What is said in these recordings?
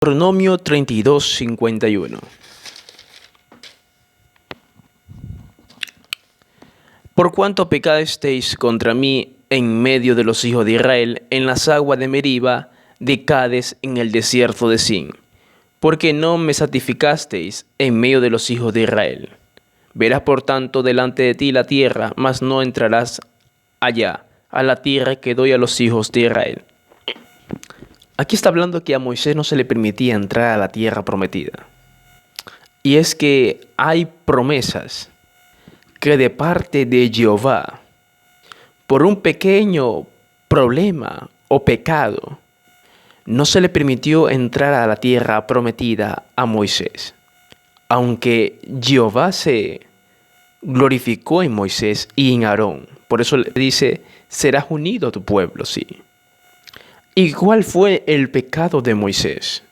Deuteronomio 32:51. Por cuanto pecasteis contra mí en medio de los hijos de Israel, en las aguas de Meriba, de Cades, en el desierto de Sin, porque no me santificasteis en medio de los hijos de Israel. Verás por tanto delante de ti la tierra, mas no entrarás allá, a la tierra que doy a los hijos de Israel. Aquí está hablando que a Moisés no se le permitía entrar a la tierra prometida. Y es que hay promesas que de parte de Jehová, por un pequeño problema o pecado, no se le permitió entrar a la tierra prometida a Moisés. Aunque Jehová se glorificó en Moisés y en Aarón. Por eso le dice, serás unido a tu pueblo, sí. ¿Y cuál fue el pecado de Moisés?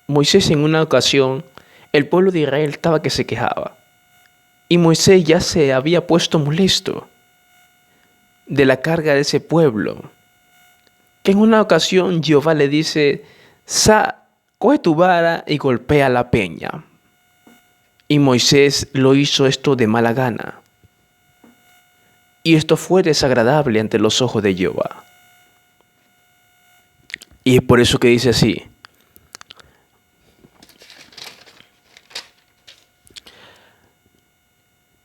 Moisés en una ocasión, el pueblo de Israel estaba que se quejaba. Y Moisés ya se había puesto molesto de la carga de ese pueblo. Que en una ocasión Jehová le dice, coge tu vara y golpea la peña. Y Moisés lo hizo esto de mala gana. Y esto fue desagradable ante los ojos de Jehová. Y es por eso que dice así.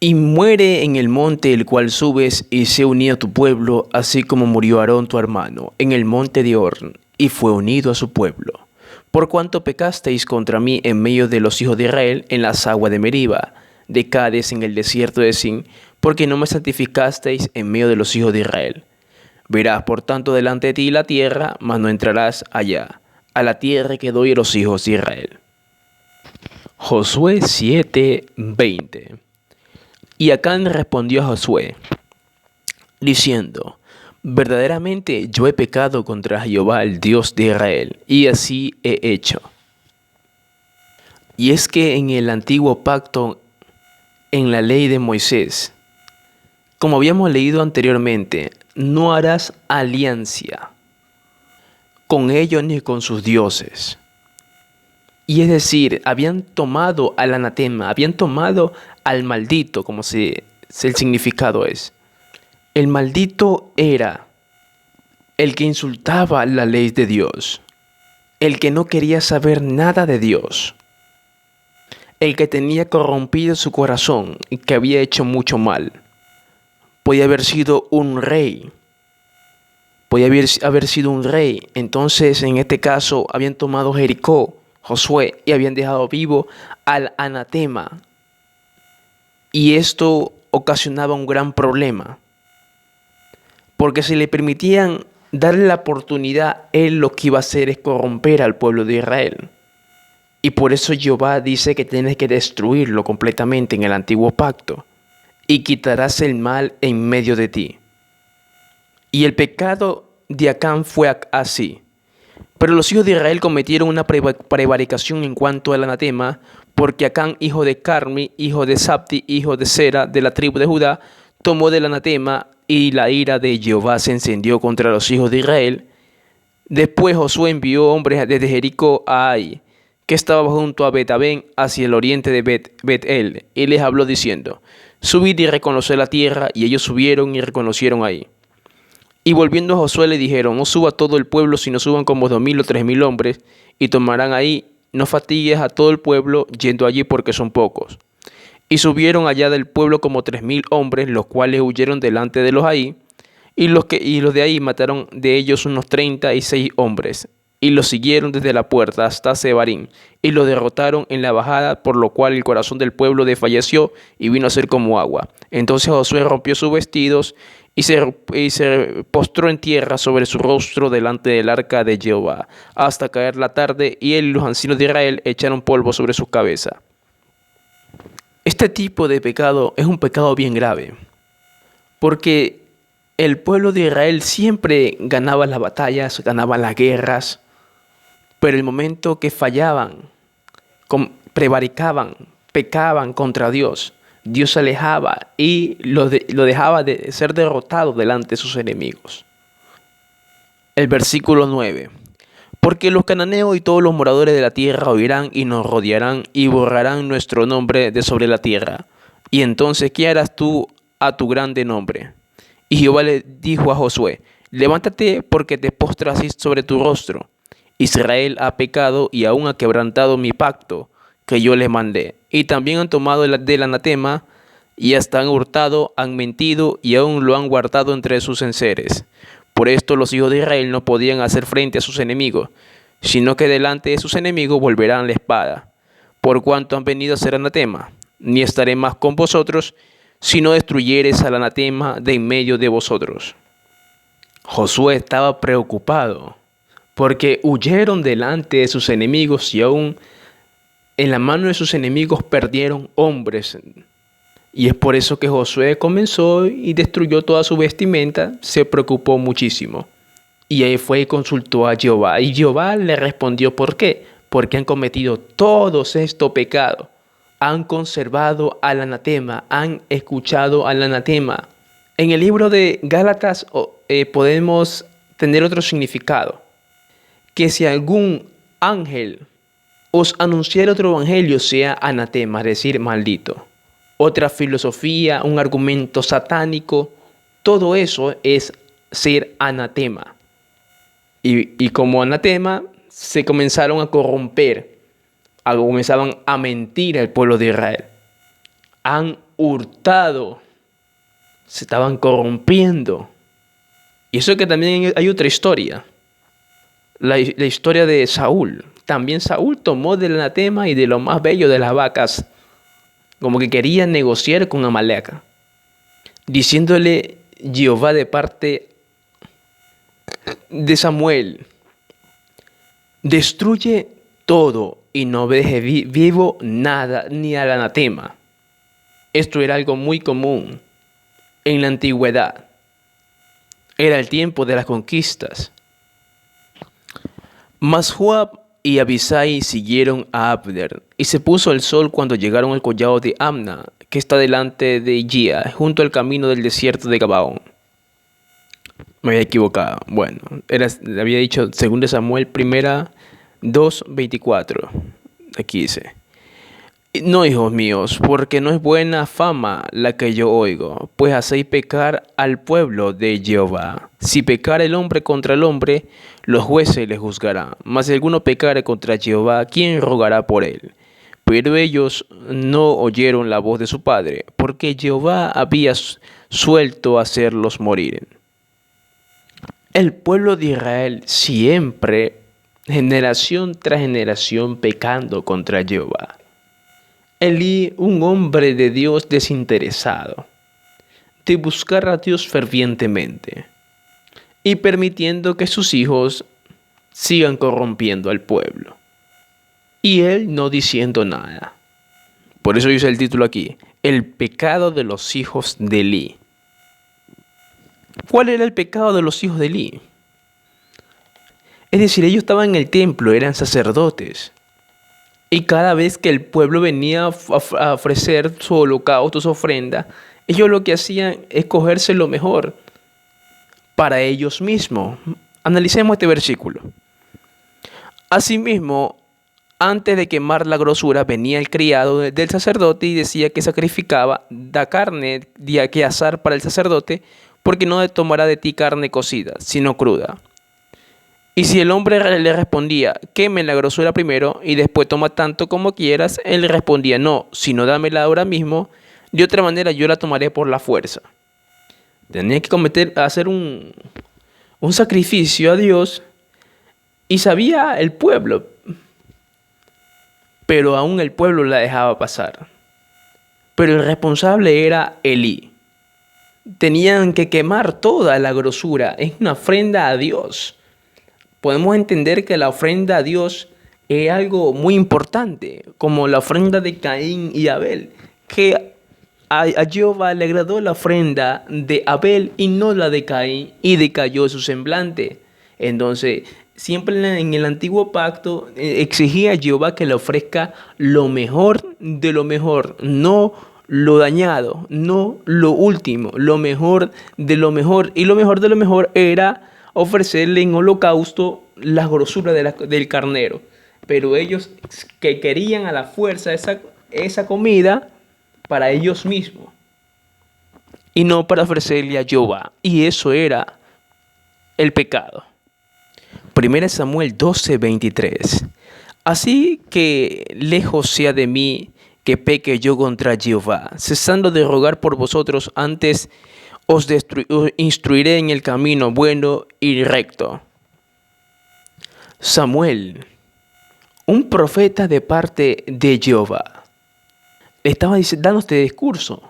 Y muere en el monte el cual subes, y se unió a tu pueblo, así como murió Aarón tu hermano, en el monte de Hor, y fue unido a su pueblo. Por cuanto pecasteis contra mí en medio de los hijos de Israel, en las aguas de Meriba, de Cades, en el desierto de Sin, porque no me santificasteis en medio de los hijos de Israel. Verás por tanto delante de ti la tierra, mas no entrarás allá, a la tierra que doy a los hijos de Israel. Josué 7:20. Y Acán respondió a Josué, diciendo, verdaderamente yo he pecado contra Jehová, el Dios de Israel, y así he hecho. Y es que en el antiguo pacto, en la ley de Moisés, como habíamos leído anteriormente, no harás alianza con ellos ni con sus dioses. Y es decir, habían tomado al anatema, habían tomado al maldito, como el significado es. El maldito era el que insultaba la ley de Dios, el que no quería saber nada de Dios, el que tenía corrompido su corazón y que había hecho mucho mal. Podía haber sido un rey. Podía haber sido un rey. Entonces, en este caso, habían tomado Jericó, Josué, y habían dejado vivo al anatema. Y esto ocasionaba un gran problema. Porque si le permitían darle la oportunidad, él lo que iba a hacer es corromper al pueblo de Israel. Y por eso Jehová dice que tienes que destruirlo completamente en el antiguo pacto. Y quitarás el mal en medio de ti. Y el pecado de Acán fue así. Pero los hijos de Israel cometieron una prevaricación en cuanto al anatema, porque Acán, hijo de Carmi, hijo de Sabdi, hijo de Sera, de la tribu de Judá, tomó del anatema, y la ira de Jehová se encendió contra los hijos de Israel. Después Josué envió hombres desde Jericó a Ai, que estaba junto a Bet-Aven, hacia el oriente de Bet-El, y les habló diciendo, subid y reconoced la tierra, y ellos subieron y reconocieron ahí. Y volviendo a Josué le dijeron, no suba todo el pueblo, sino suban como 2,000 o 3,000 hombres, y tomarán ahí, no fatigues a todo el pueblo yendo allí porque son pocos. Y subieron allá del pueblo como 3,000 hombres, los cuales huyeron delante de los ahí, y los de ahí mataron de ellos unos 36 hombres, y los siguieron desde la puerta hasta Sebarim, y los derrotaron en la bajada, por lo cual el corazón del pueblo desfalleció y vino a ser como agua. Entonces Josué rompió sus vestidos y se postró en tierra sobre su rostro delante del arca de Jehová, hasta caer la tarde, y él y los ancianos de Israel echaron polvo sobre su cabeza. Este tipo de pecado es un pecado bien grave, porque el pueblo de Israel siempre ganaba las batallas, ganaba las guerras, pero el momento que fallaban, prevaricaban, pecaban contra Dios, Dios se alejaba y lo dejaba de ser derrotado delante de sus enemigos. El versículo 9. Porque los cananeos y todos los moradores de la tierra oirán y nos rodearán y borrarán nuestro nombre de sobre la tierra. Y entonces, ¿qué harás tú a tu grande nombre? Y Jehová le dijo a Josué: levántate, porque te postras sobre tu rostro. Israel ha pecado y aún ha quebrantado mi pacto que yo les mandé. Y también han tomado del anatema y hasta han hurtado, han mentido y aún lo han guardado entre sus enseres. Por esto los hijos de Israel no podían hacer frente a sus enemigos, sino que delante de sus enemigos volverán la espada. Por cuanto han venido a ser anatema, ni estaré más con vosotros, si no destruyeres al anatema de en medio de vosotros. Josué estaba preocupado, porque huyeron delante de sus enemigos y aún en la mano de sus enemigos perdieron hombres. Y es por eso que Josué comenzó y destruyó toda su vestimenta, se preocupó muchísimo. Y ahí fue y consultó a Jehová. Y Jehová le respondió: ¿por qué? Porque han cometido todos estos pecados. Han conservado al anatema, han escuchado al anatema. En el libro de Gálatas podemos tener otro significado. Que si algún ángel os anunciara otro evangelio, sea anatema, es decir, maldito. Otra filosofía, un argumento satánico, todo eso es ser anatema. Y como anatema se comenzaron a corromper, comenzaban a mentir al pueblo de Israel. Han hurtado, se estaban corrompiendo. Y eso que también hay otra historia, la historia de Saúl. También Saúl tomó del anatema y de lo más bello de las vacas, como que quería negociar con Amalek, diciéndole Jehová de parte de Samuel: destruye todo y no deje vivo nada, ni al anatema. Esto era algo muy común en la antigüedad. Era el tiempo de las conquistas. Mas Joab y Abisai siguieron a Abner, y se puso el sol cuando llegaron al collado de Amna, que está delante de Gia, junto al camino del desierto de Gabaón. Me había equivocado. Bueno, había dicho 2 Samuel 2:24. Aquí dice: no, hijos míos, porque no es buena fama la que yo oigo, pues hacéis pecar al pueblo de Jehová. Si pecare el hombre contra el hombre, los jueces le juzgarán. Mas si alguno pecare contra Jehová, ¿quién rogará por él? Pero ellos no oyeron la voz de su padre, porque Jehová había suelto hacerlos morir. El pueblo de Israel siempre, generación tras generación, pecando contra Jehová. Elí, un hombre de Dios desinteresado, de buscar a Dios fervientemente y permitiendo que sus hijos sigan corrompiendo al pueblo. Y él no diciendo nada. Por eso dice el título aquí: el pecado de los hijos de Elí. ¿Cuál era el pecado de los hijos de Elí? Es decir, ellos estaban en el templo, eran sacerdotes. Y cada vez que el pueblo venía a ofrecer su holocausto, su ofrenda, ellos lo que hacían es cogerse lo mejor para ellos mismos. Analicemos este versículo. Asimismo, antes de quemar la grosura, venía el criado del sacerdote y decía que sacrificaba da carne que asar para el sacerdote, porque no tomará de ti carne cocida, sino cruda. Y si el hombre le respondía: queme la grosura primero y después toma tanto como quieras, él le respondía: no, sino dámela ahora mismo, de otra manera yo la tomaré por la fuerza. Tenía que hacer un sacrificio a Dios, y sabía el pueblo, pero aún el pueblo la dejaba pasar. Pero el responsable era Elí. Tenían que quemar toda la grosura, es una ofrenda a Dios. Podemos entender que la ofrenda a Dios es algo muy importante, como la ofrenda de Caín y Abel, que a Jehová le agradó la ofrenda de Abel y no la de Caín, y decayó su semblante. Entonces, siempre en el antiguo pacto exigía a Jehová que le ofrezca lo mejor de lo mejor, no lo dañado, no lo último, lo mejor de lo mejor. Y lo mejor de lo mejor era ofrecerle en holocausto la grosura del carnero. Pero ellos que querían a la fuerza esa comida para ellos mismos y no para ofrecerle a Jehová. Y eso era el pecado. 1 Samuel 12:23. Así que lejos sea de mí que peque yo contra Jehová, cesando de rogar por vosotros, antes os instruiré en el camino bueno y recto. Samuel, un profeta de parte de Jehová, estaba dando este discurso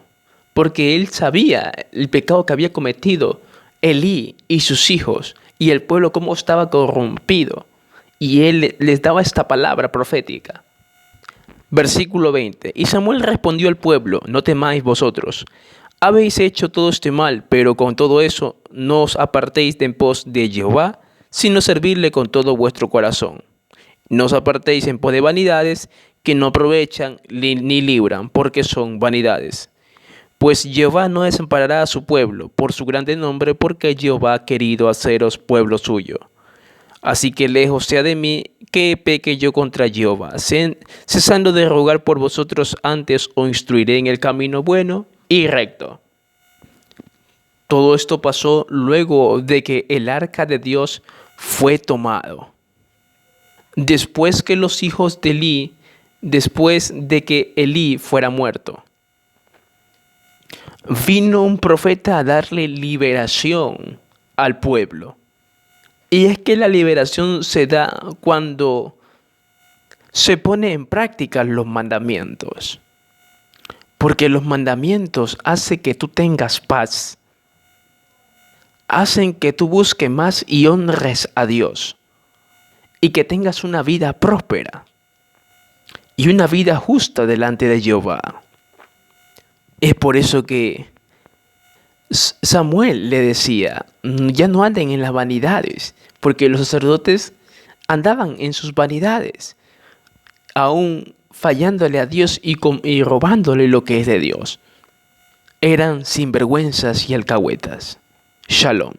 porque él sabía el pecado que había cometido Elí y sus hijos y el pueblo cómo estaba corrompido, y él les daba esta palabra profética. Versículo 20. Y Samuel respondió al pueblo: no temáis vosotros, habéis hecho todo este mal, pero con todo eso no os apartéis de en pos de Jehová, sino servirle con todo vuestro corazón. No os apartéis en pos de vanidades que no aprovechan ni libran, porque son vanidades. Pues Jehová no desamparará a su pueblo por su grande nombre, porque Jehová ha querido haceros pueblo suyo. Así que lejos sea de mí que peque yo contra Jehová, cesando de rogar por vosotros, antes os instruiré en el camino bueno y recto. Todo esto pasó luego de que el arca de Dios fue tomado. Después que los hijos de Elí, después de que Elí fuera muerto, vino un profeta a darle liberación al pueblo. Y es que la liberación se da cuando se pone en práctica los mandamientos. Porque los mandamientos hacen que tú tengas paz. Hacen que tú busques más y honres a Dios. Y que tengas una vida próspera. Y una vida justa delante de Jehová. Es por eso que Samuel le decía: ya no anden en las vanidades, porque los sacerdotes andaban en sus vanidades, aún fallándole a Dios y robándole lo que es de Dios. Eran sinvergüenzas y alcahuetas. Shalom.